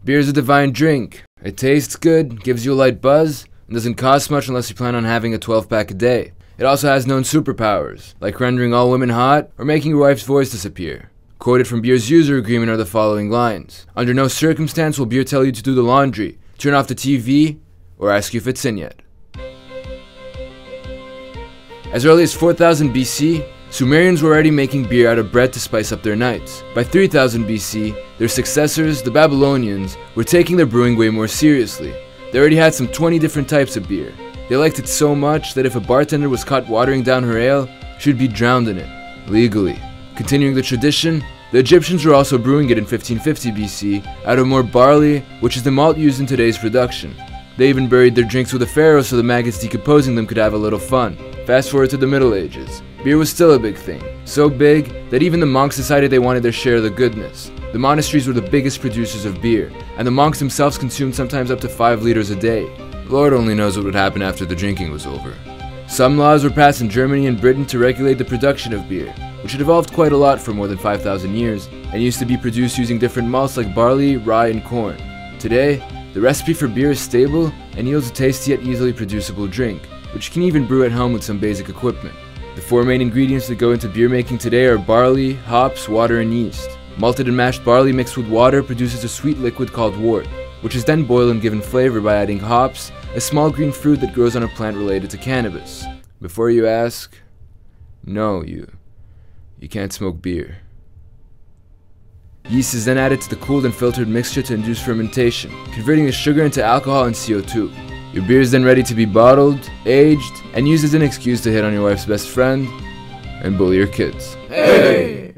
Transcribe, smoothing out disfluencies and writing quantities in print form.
Beer is a divine drink. It tastes good, gives you a light buzz, and doesn't cost much unless you plan on having a 12-pack a day. It also has known superpowers, like rendering all women hot or making your wife's voice disappear. Quoted from beer's user agreement are the following lines. Under no circumstance will beer tell you to do the laundry, turn off the TV, or ask you if it's in yet. As early as 4000 BC, Sumerians were already making beer out of bread to spice up their nights. By 3000 BC, their successors, the Babylonians, were taking their brewing way more seriously. They already had some 20 different types of beer. They liked it so much that if a bartender was caught watering down her ale, she would be drowned in it, legally. Continuing the tradition, the Egyptians were also brewing it in 1550 BC out of more barley, which is the malt used in today's production. They even buried their drinks with a pharaoh so the maggots decomposing them could have a little fun. Fast forward to the Middle Ages. Beer was still a big thing. So big that even the monks decided they wanted their share of the goodness. The monasteries were the biggest producers of beer, and the monks themselves consumed sometimes up to 5 liters a day. Lord only knows what would happen after the drinking was over. Some laws were passed in Germany and Britain to regulate the production of beer, which had evolved quite a lot for more than 5,000 years, and used to be produced using different malts like barley, rye, and corn. Today, the recipe for beer is stable and yields a tasty yet easily producible drink, which you can even brew at home with some basic equipment. The 4 main ingredients that go into beer making today are barley, hops, water, and yeast. Malted and mashed barley mixed with water produces a sweet liquid called wort, which is then boiled and given flavor by adding hops, a small green fruit that grows on a plant related to cannabis. Before you ask, no, you can't smoke beer. Yeast is then added to the cooled and filtered mixture to induce fermentation, converting the sugar into alcohol and CO2. Your beer is then ready to be bottled, aged, and used as an excuse to hit on your wife's best friend and bully your kids. Hey!